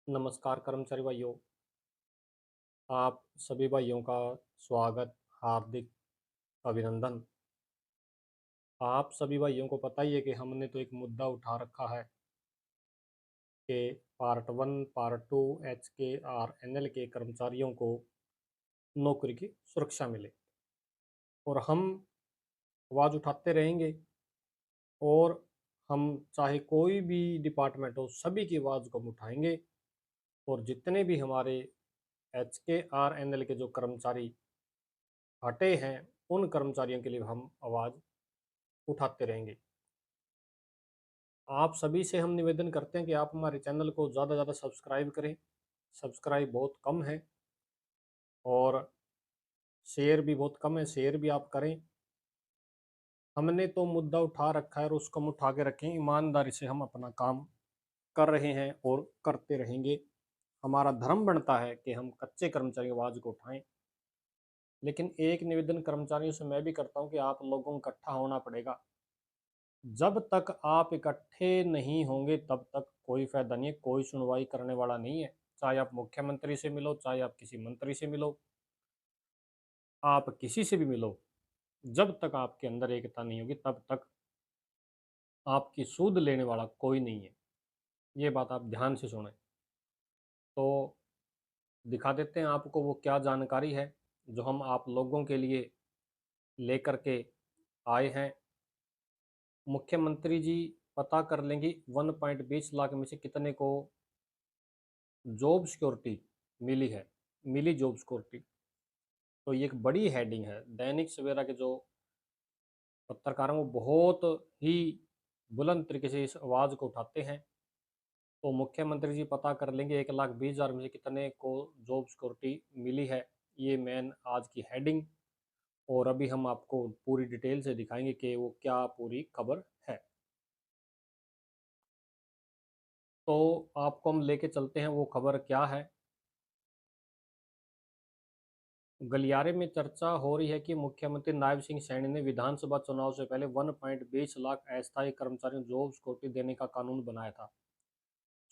नमस्कार कर्मचारी भाइयों। आप सभी भाइयों का स्वागत, हार्दिक अभिनंदन। आप सभी भाइयों को पता ही है कि हमने तो एक मुद्दा उठा रखा है कि part one, part two, HKRNL के कर्मचारियों को नौकरी की सुरक्षा मिले। और हम आवाज़ उठाते रहेंगे। और हम चाहे कोई भी डिपार्टमेंट हो, सभी की आवाज़ को हम उठाएंगे। और जितने भी हमारे HKRNL के जो कर्मचारी हटे हैं, उन कर्मचारियों के लिए हम आवाज़ उठाते रहेंगे। आप सभी से हम निवेदन करते हैं कि आप हमारे चैनल को ज़्यादा से ज़्यादा सब्सक्राइब करें। सब्सक्राइब बहुत कम है और शेयर भी बहुत कम है, शेयर भी आप करें। हमने तो मुद्दा उठा रखा है और उसको हम उठा के रखें। ईमानदारी से हम अपना काम कर रहे हैं और करते रहेंगे। हमारा धर्म बनता है कि हम कच्चे कर्मचारी की आवाज़ को उठाएं। लेकिन एक निवेदन कर्मचारियों से मैं भी करता हूं कि आप लोगों को इकट्ठा होना पड़ेगा। जब तक आप इकट्ठे नहीं होंगे तब तक कोई फायदा नहीं है, कोई सुनवाई करने वाला नहीं है। चाहे आप मुख्यमंत्री से मिलो, चाहे आप किसी मंत्री से मिलो, आप किसी से भी मिलो, जब तक आपके अंदर एकता नहीं होगी तब तक आपकी सूद लेने वाला कोई नहीं है। ये बात आप ध्यान से सुने। तो दिखा देते हैं आपको वो क्या जानकारी है जो हम आप लोगों के लिए लेकर के आए हैं। मुख्यमंत्री जी पता कर लेंगे 1.20 लाख में से कितने को जॉब सिक्योरिटी मिली है, मिली जॉब सिक्योरिटी। तो ये एक बड़ी हेडिंग है। दैनिक सवेरा के जो पत्रकार हैं वो बहुत ही बुलंद तरीके से इस आवाज़ को उठाते हैं। तो मुख्यमंत्री जी पता कर लेंगे 1,20,000 में से कितने को जॉब सिक्योरिटी मिली है। ये मेन आज की हेडिंग। और अभी हम आपको पूरी डिटेल से दिखाएंगे कि वो क्या पूरी खबर है। तो आपको हम लेके चलते हैं, वो खबर क्या है। गलियारे में चर्चा हो रही है कि मुख्यमंत्री नायब सिंह सैनी ने विधानसभा चुनाव से पहले 1.20 लाख अस्थायी कर्मचारियों को जॉब सिक्योरिटी देने का कानून बनाया था।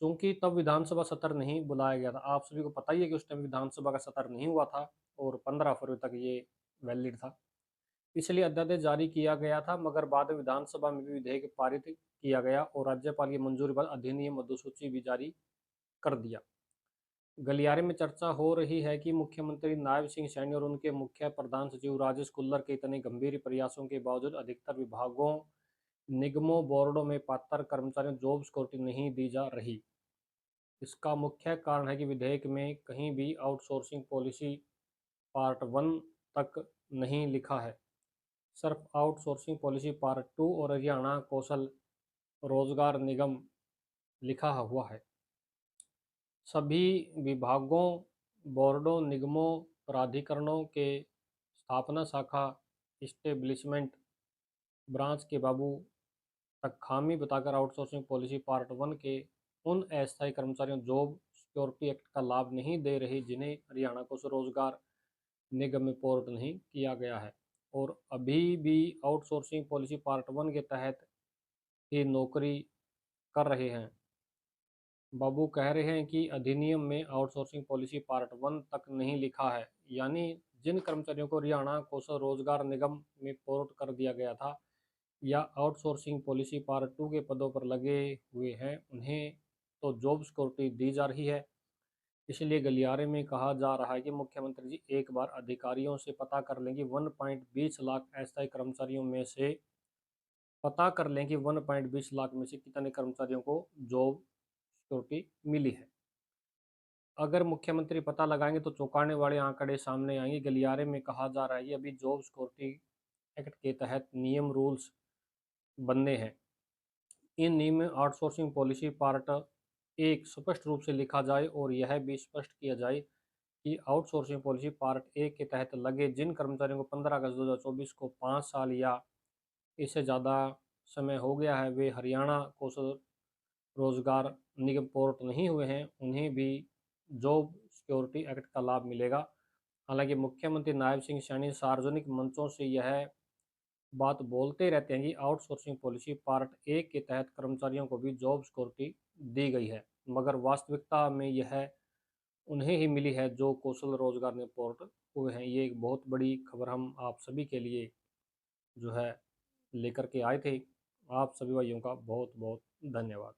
चूंकि तब विधानसभा सत्र नहीं बुलाया गया था, आप सभी को पता ही है कि उस टाइम विधानसभा का सत्र नहीं हुआ था और 15 फरवरी तक ये वैलिड था। इसलिए अध्यादेश जारी किया गया था, मगर बाद में विधानसभा में भी विधेयक पारित किया गया और राज्यपाल की मंजूरी बाद अधिनियम अधिसूची भी जारी कर दिया। गलियारे में चर्चा हो रही है कि मुख्यमंत्री नायब सिंह सैनी और उनके मुख्य प्रधान सचिव राजेश कुल्लर के इतने गंभीर प्रयासों के बावजूद अधिकतर विभागों, निगमों, बोर्डों में पात्र कर्मचारियों को जॉब सिक्योरिटी नहीं दी जा रही। इसका मुख्य कारण है कि विधेयक में कहीं भी आउटसोर्सिंग पॉलिसी पार्ट वन तक नहीं लिखा है। सिर्फ आउटसोर्सिंग पॉलिसी पार्ट टू और हरियाणा कौशल रोजगार निगम लिखा हुआ है। सभी विभागों, बोर्डों, निगमों, प्राधिकरणों के स्थापना शाखा, इस्टेब्लिशमेंट ब्रांच के बाबू तक खामी बताकर आउटसोर्सिंग पॉलिसी पार्ट वन के उन अस्थायी कर्मचारियों जॉब सिक्योरिटी एक्ट का लाभ नहीं दे रही जिन्हें हरियाणा को रोजगार निगम में पोर्ट नहीं किया गया है और अभी भी आउटसोर्सिंग पॉलिसी पार्ट वन के तहत ही नौकरी कर रहे हैं। बाबू कह रहे हैं कि अधिनियम में आउटसोर्सिंग पॉलिसी पार्ट वन तक नहीं लिखा है, यानी जिन कर्मचारियों को हरियाणा कौशल रोजगार निगम में पोर्ट कर दिया गया था या आउटसोर्सिंग पॉलिसी पार्ट टू के पदों पर लगे हुए हैं, उन्हें तो जॉब सिक्योरिटी दी जा रही है। इसलिए गलियारे में कहा जा रहा है कि मुख्यमंत्री जी एक बार अधिकारियों से पता कर लें कि 1.20 लाख अस्थायी कर्मचारियों में से पता कर लें कि 1.20 लाख में से कितने कर्मचारियों को जॉब सिक्योरिटी मिली है। अगर मुख्यमंत्री पता लगाएंगे तो चौंकाने वाले आंकड़े सामने आएंगे। गलियारे में कहा जा रहा है कि अभी जॉब सिक्योरिटी एक्ट के तहत नियम रूल्स बनने हैं। इन नियम में आउटसोर्सिंग पॉलिसी पार्ट एक स्पष्ट रूप से लिखा जाए और यह भी स्पष्ट किया जाए कि आउटसोर्सिंग पॉलिसी पार्ट एक के तहत लगे जिन कर्मचारियों को 15 अगस्त 2024 को 5 साल या इससे ज़्यादा समय हो गया है, वे हरियाणा कौशल रोजगार निगम पोर्ट नहीं हुए हैं, उन्हें भी जॉब सिक्योरिटी एक्ट का लाभ मिलेगा। हालांकि मुख्यमंत्री नायब सिंह सैनी सार्वजनिक मंचों से यह बात बोलते रहते हैं कि आउटसोर्सिंग पॉलिसी पार्ट एक के तहत कर्मचारियों को भी जॉब सिक्योरिटी दी गई है, मगर वास्तविकता में यह उन्हें ही मिली है जो कौशल रोजगार में पोर्ट हुए हैं। ये एक बहुत बड़ी खबर हम आप सभी के लिए जो है लेकर के आए थे। आप सभी भाइयों का बहुत बहुत धन्यवाद।